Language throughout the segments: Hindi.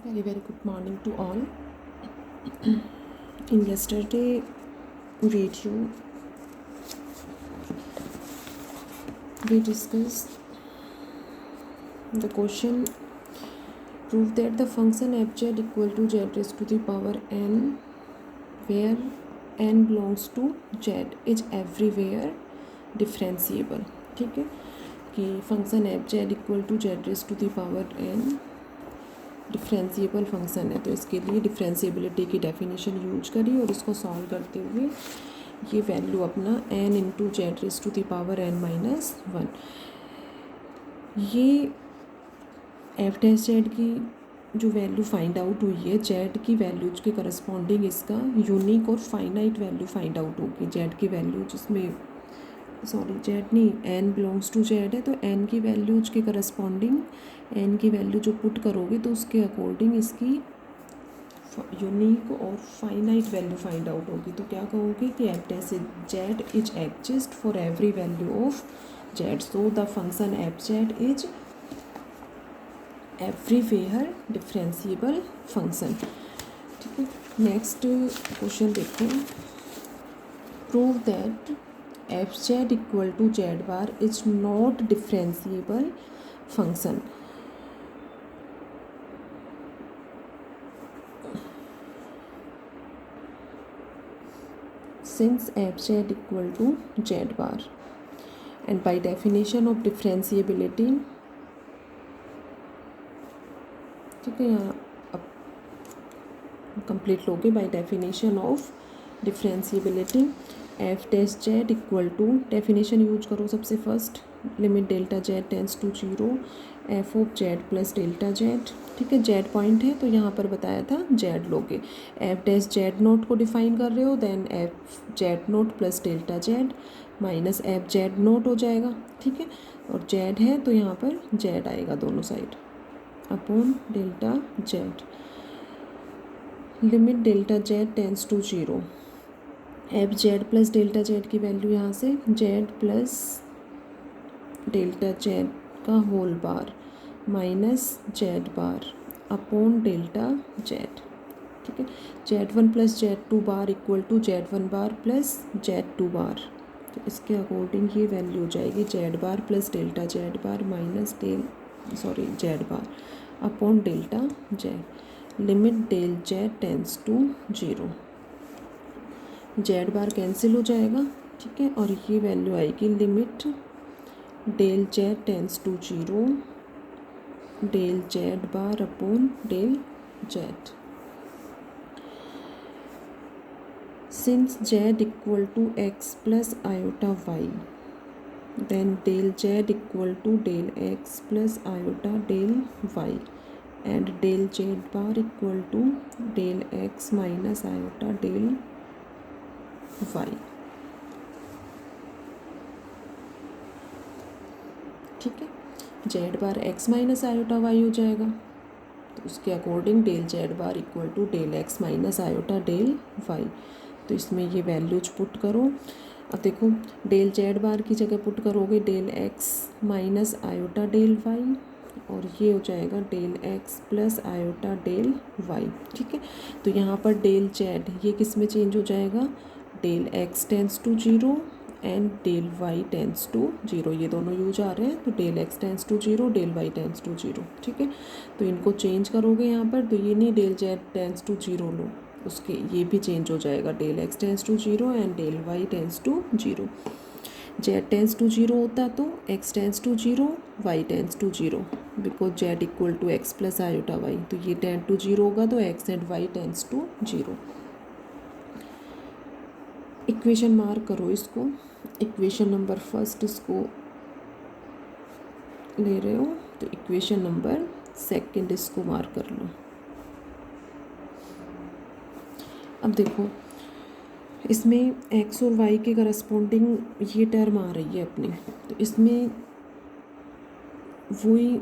Very good morning to all. In yesterday video, we discussed the question: prove that the function fz equal to z raised to the power n, where n belongs to z, is everywhere differentiable. ठीक है कि function fz equal to z raised to the power n differentiable function है, तो इसके लिए डिफ्रेंशिएबिलिटी की डेफिनेशन यूज करी और इसको सॉल्व करते हुए ये वैल्यू अपना n into z raise to the power n-1, ये एफ डैश जेड की जो वैल्यू फाइंड आउट हुई है, जेड की वैल्यूज के करस्पॉन्डिंग इसका यूनिक और फाइनाइट वैल्यू फाइंड आउट होगी। जेड की वैल्यू जिसमें जेड नहीं, n बिलोंग्स टू जेड है, तो n की वैल्यूज के करस्पॉन्डिंग n की वैल्यू जो पुट करोगे तो उसके अकॉर्डिंग इसकी यूनिक और फाइनाइट वैल्यू फाइंड आउट होगी। तो क्या कहोगे कि f dash z is exist for every value of z, so the function f Z is everywhere differentiable function. ठीक है, नेक्स्ट क्वेश्चन देखो। Prove that f Z equal to z bar is not differentiable function. Since fz equal to z bar, and by definition of differentiability, ठीक है, यहाँ अब कंप्लीट लोगे। By definition of differentiability f dash Z equal to, definition use करो सबसे first, limit delta Z tends to zero F of Z plus delta Z. ठीक है, जेड पॉइंट है तो यहाँ पर बताया था जेड लोगे। एफ डैश जेड नोट को डिफाइन कर रहे हो, then f z naught plus delta Z minus f z naught हो जाएगा। ठीक है, और जेड है तो यहाँ पर जेड आएगा दोनों side upon delta Z. Limit delta Z tends to zero, F Z plus delta Z की वैल्यू यहाँ से जेड प्लस डेल्टा जेड का whole bar minus Z bar upon delta Z. ठीक है, Z one plus Z two bar equal to Z one bar plus Z two bar, तो इसके अकॉर्डिंग ये वैल्यू हो जाएगी Z bar plus delta Z bar minus Z bar upon delta Z. Limit del Z tends to zero, z bar cancel हो जाएगा। ठीक है, और ये वैल्यू आएगी limit del Z tends to zero del Z bar upon del z. Since Z equal to x plus iota Y, then del Z equal to del x plus iota del y and del Z bar equal to del x minus iota del y. ठीक है, z bar x minus iota Y हो जाएगा, तो उसके according del Z bar equal to del x minus iota del y. तो इसमें ये वैल्यूज पुट करो। अब देखो, डेल जेड बार की जगह पुट करोगे del x minus iota del y, और ये हो जाएगा del x plus iota del y. ठीक है, तो यहाँ पर डेल जेड ये किस में चेंज हो जाएगा, del x tends to zero and del Y tends to zero, ये दोनों यूज आ रहे हैं, तो del x tends to zero del Y tends to zero. ठीक है, तो इनको चेंज करोगे यहाँ पर, तो ये नहीं del Z tends to zero लो, उसके ये भी चेंज हो जाएगा, del x tends to zero and del Y tends to zero. Z tends to zero होता तो X tends to zero Y tends to zero, because Z equal to x plus iota Y, तो ये टेन टू जीरो होगा तो X and Y tends to zero. Equation mark करो इसको, इक्वेशन नंबर फर्स्ट इसको ले रहे हो तो इक्वेशन नंबर सेकंड इसको मार्क कर लो। अब देखो, इसमें एक्स और वाई के करस्पॉन्डिंग ये टर्म आ रही है अपनी, तो इसमें वही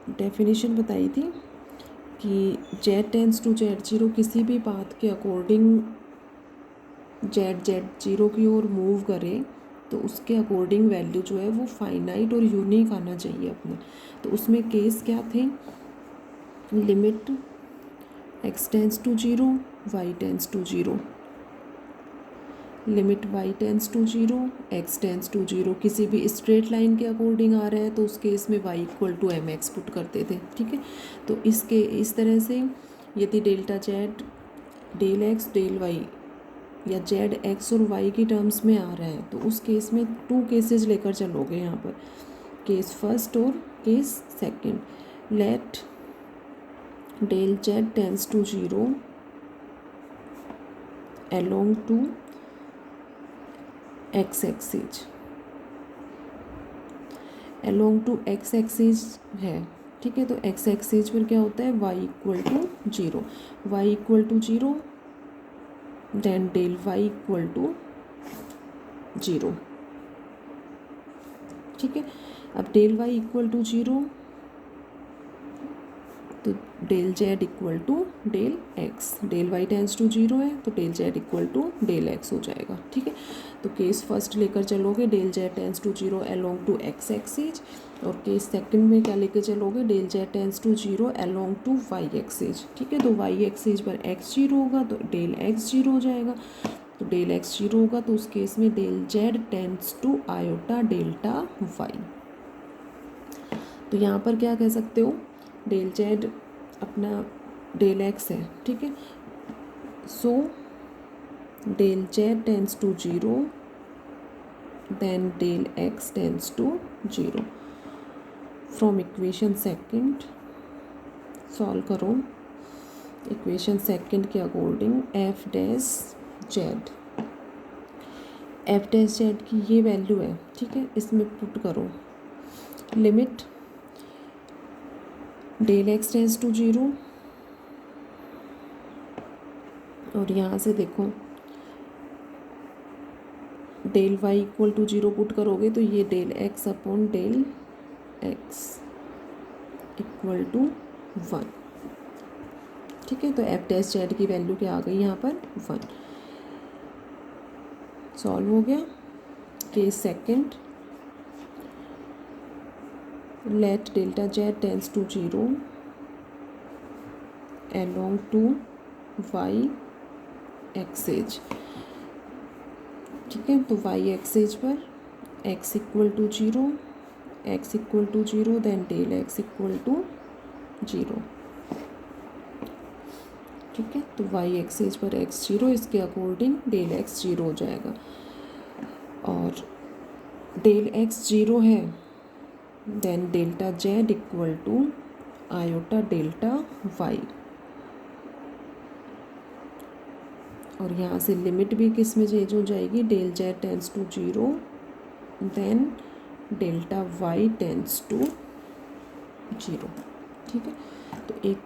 डेफिनेशन बताई थी कि z tends to z zero, किसी भी बात के अकॉर्डिंग जेड जीरो की ओर मूव करे तो उसके अकॉर्डिंग वैल्यू जो है वो फाइनाइट और यूनिक आना चाहिए अपने। तो उसमें केस क्या थे, limit x tends to 0, y tends to 0, limit y tends to 0, x tends to 0 किसी भी स्ट्रेट लाइन के अकॉर्डिंग आ रहा है तो उस केस में y equal to m x put करते थे, ठीक है। तो इस तरह से यदि delta z del x del y या जेड एक्स और वाई की टर्म्स में आ रहा है तो उस केस में 2 केसेस लेकर चलोगे यहाँ पर, केस फर्स्ट और case second. Let del Z tends to 0 along to x axis, along to x axis है, ठीक है। तो एक्स एक्सिस पर क्या होता है, y equal to 0, y equal to 0 then del y equal to 0, ठीक है। अब डेल y इक्वल टू 0 तो del Z equal to del x, del Y tends to 0 है तो del Z equal to del x हो जाएगा, ठीक है। तो केस फर्स्ट लेकर चलोगे del Z tends to 0 along to x axis, और केस सेकंड में क्या लेकर चलोगे, del Z tends to 0 along to y axis, ठीक है। तो वाई एक्सिस पर एक्स 0 होगा तो डेल एक्स 0 हो जाएगा, तो डेल एक्स 0 होगा तो उस केस में del Z tends to iota delta y. तो यहाँ पर क्या कह सकते हो, डेल जेड अपना डेल एक्स है, ठीक है। So del Z tends to 0 then del x tends to 0। From equation second solve करो, इक्वेशन सेकंड के according F dash z, f dash z की ये वैल्यू है, ठीक है। इसमें पुट करो limit del x tends to 0, और यहाँ से देखो del y equal to 0 put करोगे तो ये del x upon del x equal to 1, ठीक है। तो एफ डैश जेड की वैल्यू क्या आ गई यहाँ पर 1। सॉल्व हो गया। Case second, let delta Z tends to 0 along to y axis, ठीक है। तो वाई एक्सिस पर x equal to 0, x equal to 0 then del x equal to 0, ठीक है। तो वाई एक्सिस पर x 0, इसके अकॉर्डिंग डेल x 0 हो जाएगा, और डेल x 0 है then delta z equal to iota delta y, और यहाँ से लिमिट भी किस में चेंज हो जाएगी, del Z tends to 0 then delta y tends to 0, ठीक है। तो एक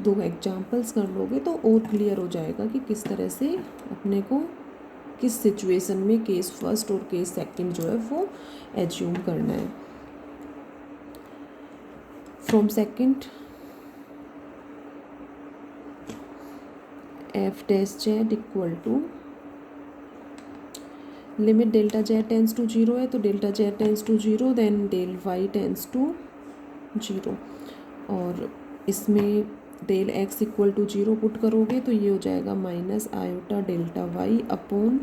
दो एग्जांपल्स कर लोगे तो और क्लियर हो जाएगा कि किस तरह से अपने को किस सिचुएशन में केस फर्स्ट और केस सेकंड जो है वो एज्यूम करना है। From second f dash Z equal to limit delta Z tends to 0 है तो delta Z tends to 0 then del Y tends to 0, और इसमें del x equal to 0 put करोगे तो ये हो जाएगा minus iota delta y upon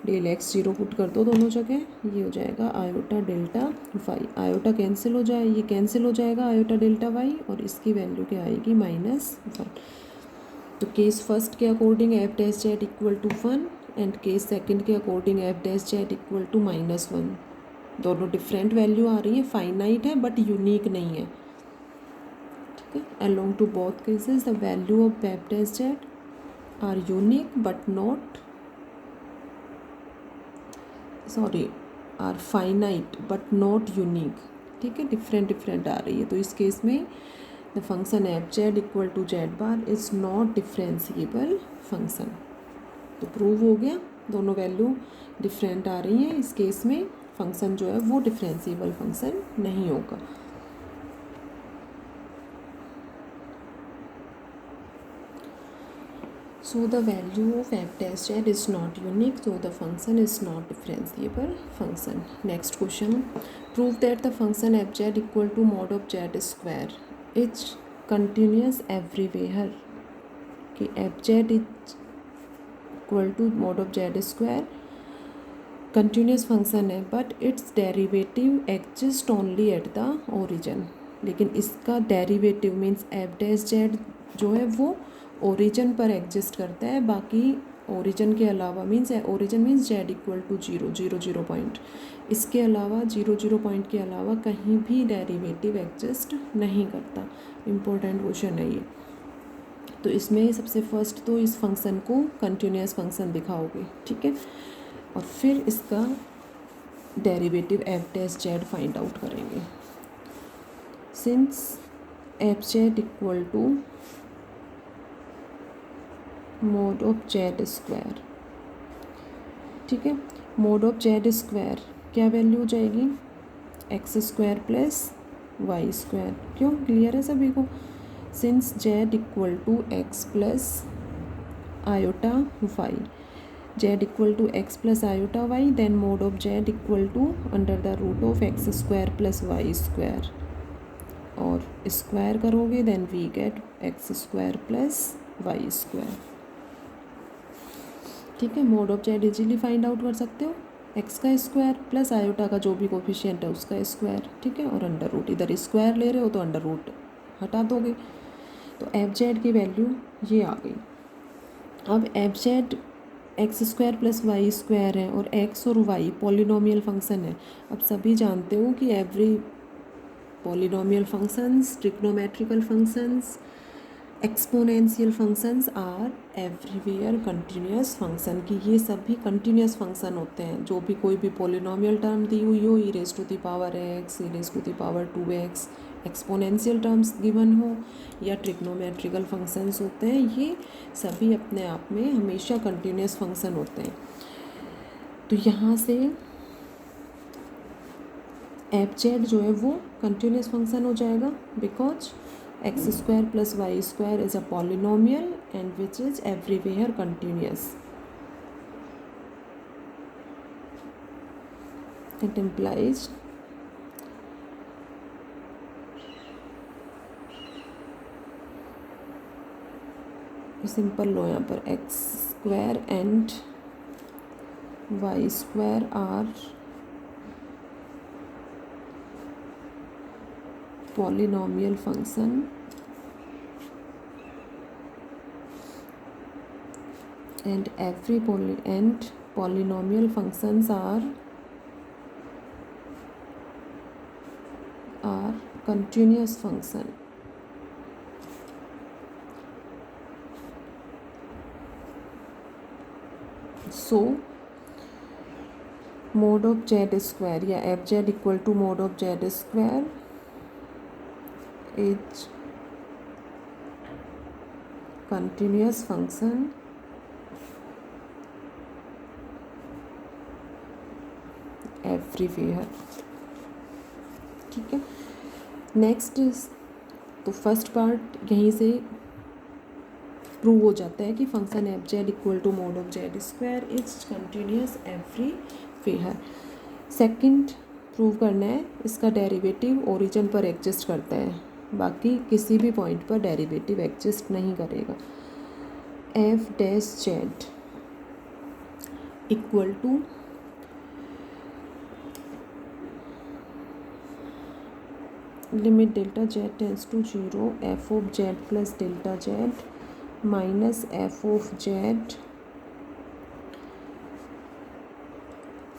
del x 0 put कर दो दोनों जगह, ये हो जाएगा iota delta y, iota cancel हो जाए, ये कैंसिल हो जाएगा आयोटा डेल्टा वाई, और इसकी वैल्यू क्या आएगी -1। तो केस फर्स्ट के according F dash Z equal to 1 and case second के according F dash Z equal to -1, दोनों डिफरेंट वैल्यू आ रही है, फाइनाइट है बट यूनिक नहीं है, ठीक है। Along to both cases the value of f dash z are unique but not are finite but not unique, ठीक है, डिफरेंट आ रही है। तो इस केस में the function f Z equal to z bar is not differentiable function. तो प्रूव हो गया, दोनों वैल्यू डिफरेंट आ रही हैं, इस केस में फंक्शन जो है वो डिफरेंशिएबल फंक्शन नहीं होगा। So the value of f dash z is not unique, so the function is not differentiable function. Next question, prove that the function f z equal to mod of z square is continuous everywhere. कि F Z is equal to mod of Z square continuous function है, but it's derivative exist only at the origin. लेकिन इसका derivative means F dash Z जो है वो ओरिजिन पर एग्जिस्ट करता है, बाकी ओरिजिन के अलावा means origin means z equal to zero, zero zero point, इसके अलावा जीरो जीरो पॉइंट के अलावा कहीं भी डेरिवेटिव एग्जिस्ट नहीं करता। इम्पोर्टेंट क्वेश्चन है ये। तो इसमें सबसे फर्स्ट तो इस फंक्शन को कंटिन्यूस फंक्शन दिखाओगे, ठीक है, और फिर इसका derivative F dash Z find out करेंगे। Since F Z equal to mod of Z square, ठीक है, मोड ऑफ जेड स्क्वायर क्या वैल्यू हो जाएगी, X square plus Y square. क्यों, क्लियर है सभी को? Since Z equal to x plus iota Y, Z equal to x plus iota Y, then mod of Z equal to under the root of X square plus Y square, और स्क्वायर करोगे then we get x square plus Y square, ठीक है। Mod of z easily find out कर सकते हो, एक्स का स्क्वायर प्लस आयोटा का जो भी कोफिशिएंट है उसका स्क्वायर, ठीक है, और अंडर रूट, इधर स्क्वायर ले रहे हो तो अंडर रूट हटा दोगे, तो एफ जेड की वैल्यू ये आ गई। अब f z x square plus Y square है और एक्स और वाई पॉलिनोमियल फंक्शन है। अब सभी जानते हो कि every polynomial functions, trigonometrical functions, exponential functions are everywhere continuous function, की ये सभी कंटिन्यूस फंक्शन होते हैं। जो भी कोई भी पॉलिनोमियल टर्म दी हुई हो, E raise to the power X, E raise to the power 2x, exponential terms given हो या ट्रिग्नोमेट्रिकल फंक्शंस होते हैं, ये सभी अपने आप में हमेशा कंटिन्यूस फंक्शन होते हैं। तो यहाँ से एफ जेड जो है वो कंटिन्यूस फंक्शन हो जाएगा, because X square plus Y square is a polynomial and which is everywhere continuous. It implies simple लो यहाँ पर X square and Y square are polynomial function and every polynomial functions are continuous function. So mode of z square या f Z equal to mod of Z square is continuous function everywhere, ठीक है। नेक्स्ट तो फर्स्ट पार्ट यहीं से प्रूव हो जाता है कि function f Z equal to mod of Z square is continuous everywhere. Second prove करना है इसका डेरिवेटिव ओरिजिन पर एग्जिस्ट करता है, बाकी किसी भी पॉइंट पर डेरिवेटिव एग्जिस्ट नहीं करेगा। F dash Z equal to limit delta Z tends to zero F of Z plus delta Z minus F of Z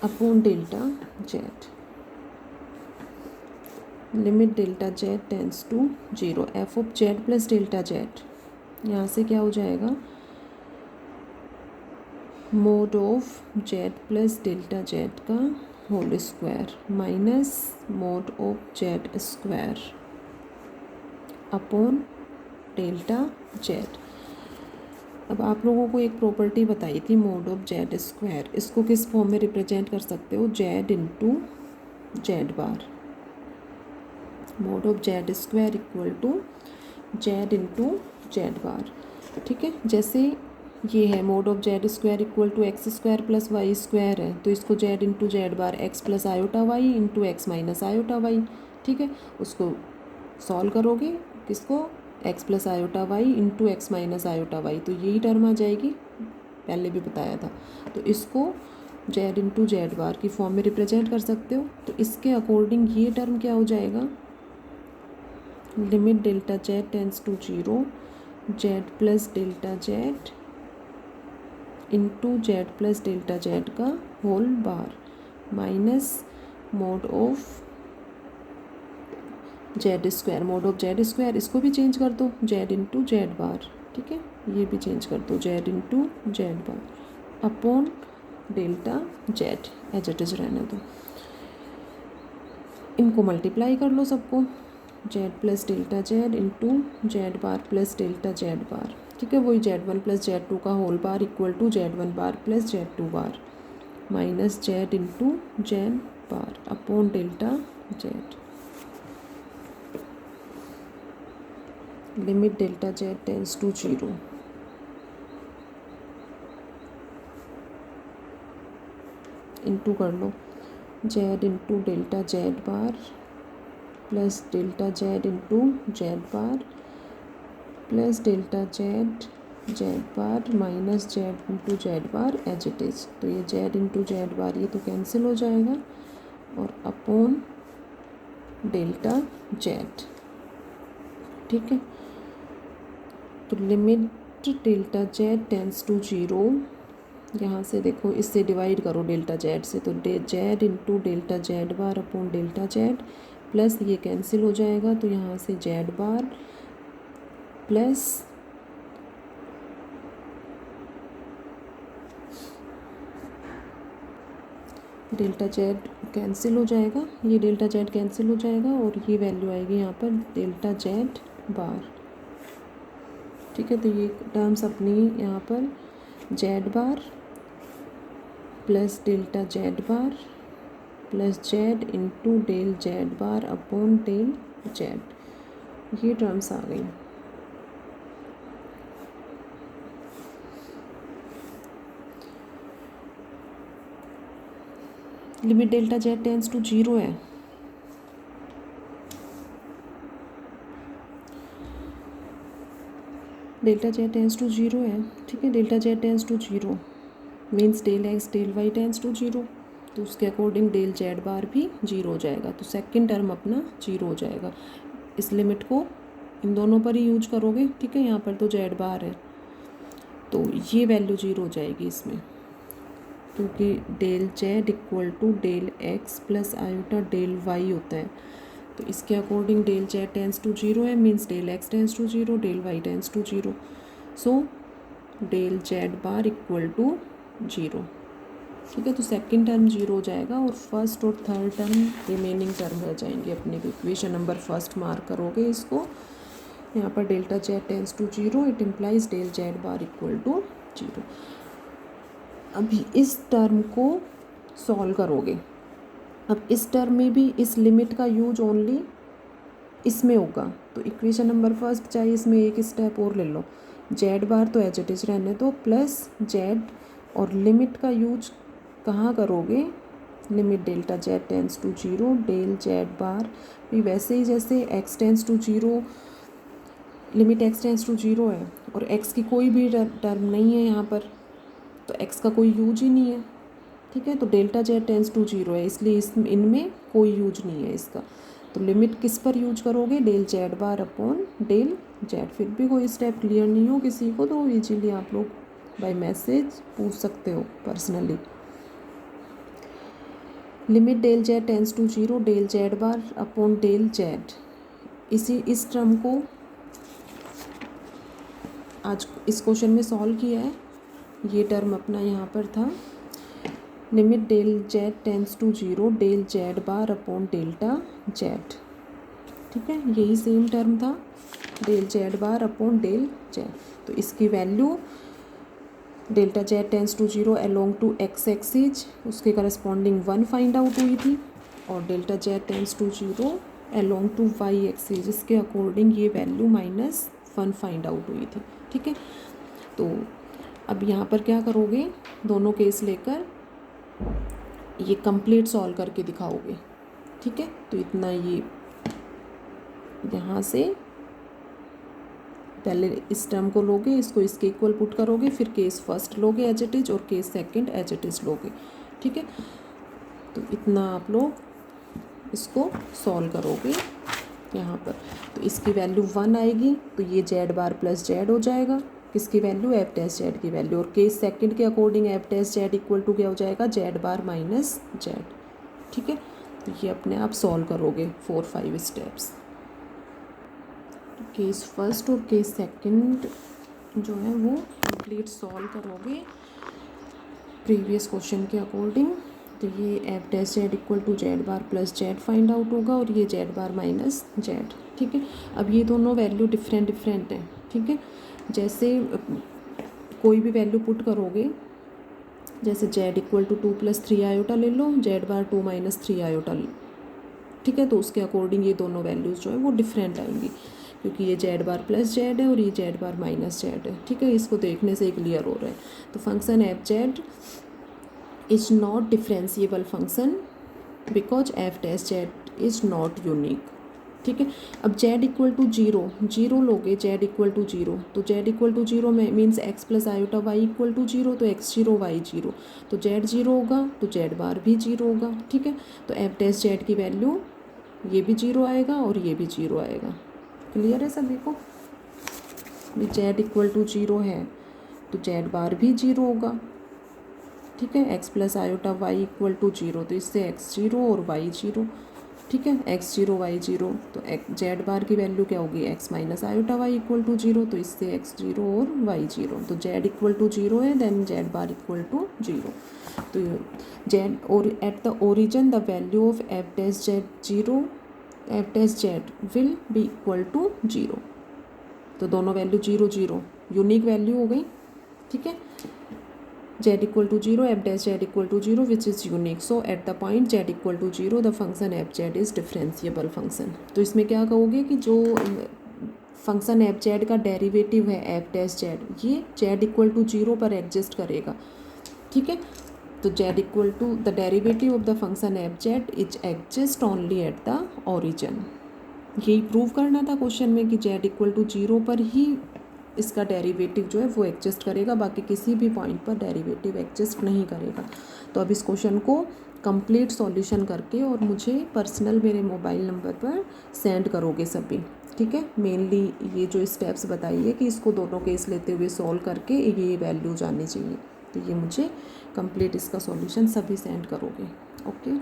upon delta Z. Limit delta Z tends to zero F of Z plus delta Z, यहाँ से क्या हो जाएगा mod of Z plus delta Z का whole square minus mod of Z square upon delta Z. अब आप लोगों को एक प्रॉपर्टी बताई थी मोड ऑफ जेड स्क्वायर, इसको किस फॉर्म में रिप्रेजेंट कर सकते हो, Z into Z bar. Mod of Z square equal to Z into Z bar, ठीक है। जैसे ये है mod of Z square equal to X square plus Y square है, तो इसको Z into Z bar X plus iota Y into X minus iota Y, ठीक है। उसको सॉल्व करोगे, किसको, X plus iota Y into X minus iota Y, तो यही टर्म आ जाएगी, पहले भी बताया था। तो इसको जेड इंटू जेड बार की फॉर्म में रिप्रेजेंट कर सकते हो। तो इसके अकॉर्डिंग ये टर्म क्या हो जाएगा, limit delta Z tends to zero Z plus delta Z into Z plus delta Z का whole bar minus mod of Z square, mod of Z square, इसको भी चेंज कर दो जेड इंटू जेड बार, ठीक है, ये भी चेंज कर दो Z into Z bar upon delta Z, as it is रहने दो। इनको मल्टीप्लाई कर लो सबको, Z plus delta Z into Z bar plus delta Z bar, ठीक है, वही Z one plus Z two का whole bar equal to Z one bar plus Z two bar minus Z into Z bar upon delta Z. Limit delta Z tends to zero, into कर लो Z into delta Z bar plus delta Z into Z bar plus delta z z bar minus Z into Z bar as it is. तो ये जेड इंटू जेड बार ये तो कैंसिल हो जाएगा और अपॉन डेल्टा जेड, ठीक है। तो limit delta Z tends to zero, यहाँ से देखो इससे डिवाइड करो डेल्टा जेड से, तो Z into delta Z bar upon delta Z plus ये कैंसिल हो जाएगा, तो यहाँ से Z bar plus delta Z cancel हो जाएगा, ये डेल्टा जेड कैंसिल हो जाएगा और ये वैल्यू आएगी यहाँ पर डेल्टा जेड बार, ठीक है। तो ये टर्म्स अपनी यहाँ पर Z bar plus delta Z bar plus Z into del Z bar upon del Z, ये टर्म्स आ गई। Limit delta Z tends to zero है, delta Z tends to zero है, ठीक है। Delta Z tends to zero means del x del Y tends to zero, तो उसके अकॉर्डिंग डेल जेड बार भी जीरो हो जाएगा, तो सेकंड टर्म अपना जीरो हो जाएगा। इस लिमिट को इन दोनों पर ही यूज करोगे, ठीक है। यहाँ पर तो जेड बार है तो ये वैल्यू जीरो हो जाएगी इसमें, क्योंकि del Z equal to del x plus iota del Y होता है। तो इसके according del Z tends to zero है, means del x tends to zero del Y tends to zero, so del Z bar equal to zero, ठीक है। तो सेकंड टर्म जीरो हो जाएगा और फर्स्ट और थर्ड टर्म रिमेनिंग टर्म रह जाएंगे अपने। इक्वेशन नंबर फर्स्ट मार्क करोगे इसको, यहाँ पर delta Z tends to zero, it implies del Z bar equal to zero. अभी इस टर्म को सॉल्व करोगे, अब इस टर्म में भी इस लिमिट का यूज ओनली इसमें होगा, तो इक्वेशन नंबर फर्स्ट चाहिए इसमें एक स्टेप और ले लो, जेड बार तो एज इट इज रहने दो प्लस जेड, और लिमिट का यूज कहाँ करोगे, limit delta Z tends to zero del Z बार भी वैसे ही जैसे x tends to zero, limit x tends to zero है और एक्स की कोई भी टर्म नहीं है यहाँ पर, तो एक्स का कोई यूज ही नहीं है, ठीक है। तो delta Z tends to zero है, इसलिए इनमें कोई यूज नहीं है इसका। तो लिमिट किस पर यूज करोगे, del Z bar upon del z. फिर भी कोई स्टेप क्लियर नहीं हो किसी को तो इजीली आप लोग बाय मैसेज पूछ सकते हो personally. Limit del Z tends to zero del Z bar upon del z, इस टर्म को आज इस क्वेश्चन में सॉल्व किया है। ये टर्म अपना यहाँ पर था limit del Z tends to zero del Z bar upon delta Z, ठीक है। यही सेम टर्म था del Z bar upon del z. तो इसकी value delta Z tends to zero along to x axis उसके करस्पॉन्डिंग 1 फाइंड आउट हुई थी, और delta Z tends to zero along to y axis इसके अकॉर्डिंग ये वैल्यू -1 फाइंड आउट हुई थी, ठीक है। तो अब यहाँ पर क्या करोगे, दोनों केस लेकर ये कंप्लीट सॉल्व करके दिखाओगे, ठीक है। तो इतना ये यहाँ से पहले इस टर्म को लोगे, इसको इसके इक्वल पुट करोगे, फिर केस फर्स्ट लोगे एज इट इज और case second as it is लोगे, ठीक है। तो इतना आप लोग इसको सॉल्व करोगे यहाँ पर। तो इसकी वैल्यू 1 आएगी, तो ये जेड बार प्लस जेड हो जाएगा, किसकी वैल्यू, एफ टेस्ट जेड की वैल्यू। और केस सेकंड के according f test z equal to क्या हो जाएगा, जेड बार माइनस जेड, ठीक है। तो ये अपने आप सॉल्व करोगे 4-5 स्टेप्स। तो केस फर्स्ट और केस सेकंड जो है वो कंप्लीट सॉल्व करोगे प्रीवियस क्वेश्चन के अकॉर्डिंग। तो ये f dash Z equal to z bar plus z find out होगा और ये जेड बार माइनस जेड, ठीक है। अब ये दोनों वैल्यू डिफरेंट डिफरेंट हैं, ठीक है। जैसे कोई भी वैल्यू पुट करोगे, जैसे जेड इक्वल टू 2 + 3 आयोटा ले लो, जेड बार 2 - 3 आयोटा, ठीक है। तो उसके अकॉर्डिंग ये दोनों वैल्यूज़ जो है वो डिफरेंट आएंगी, क्योंकि ये जेड बार प्लस जेड है और ये जेड बार माइनस जेड है, ठीक है। इसको देखने से क्लियर हो रहा है। तो function f Z is not differentiable function because F dash Z is not unique, ठीक है। अब जेड इक्वल टू 0 लोगे, जेड इक्वल टू 0, तो जेड इक्वल टू 0 में means x plus iota y equal to 0, तो x 0 y 0, तो जेड 0 होगा तो जेड बार भी 0 होगा, ठीक है। तो एफ डैश जेड की वैल्यू ये भी 0 आएगा और ये भी 0 आएगा। क्लियर है सभी को? जेड इक्वल टू 0 है तो जेड बार भी 0 होगा, ठीक है। X plus iota y equal to 0, तो इससे x 0 और y 0, ठीक है। x 0 y 0, तो जेड बार की वैल्यू क्या होगी, x minus iota y equal to 0, तो इससे x 0 और y 0, तो जेड इक्वल टू 0 है, then z bar equal to 0। तो जेड और at the origin the value of f dash z 0, f dash z will be equal to 0। तो दोनों वैल्यू 0 0 यूनिक वैल्यू हो गई, ठीक है। z equal to 0, f dash z equal to 0 which is unique. So at the point z equal to 0 the function fz is differentiable function. तो इसमें क्या कहोगे कि जो फंक्शन एफ जेड का डेरिवेटिव है एफ डैश जेड, ये जेड इक्वल टू 0 पर एग्जिस्ट करेगा, ठीक है। तो z equal to the derivative of the function f Z is exist only at the origin. यही प्रूव करना था क्वेश्चन में कि जेड इक्वल टू 0 पर ही इसका डेरिवेटिव जो है वो एग्जिस्ट करेगा, बाकी किसी भी पॉइंट पर डेरिवेटिव एग्जिस्ट नहीं करेगा। तो अब इस क्वेश्चन को कंप्लीट सॉल्यूशन करके और मुझे पर्सनल मेरे मोबाइल नंबर पर सेंड करोगे सभी, ठीक है। मेनली ये जो स्टेप्स बताइए कि इसको दोनों केस लेते हुए सॉल्व करके ये वैल्यू जाननी चाहिए, तो ये मुझे कंप्लीट इसका सॉल्यूशन सभी सेंड करोगे, ओके।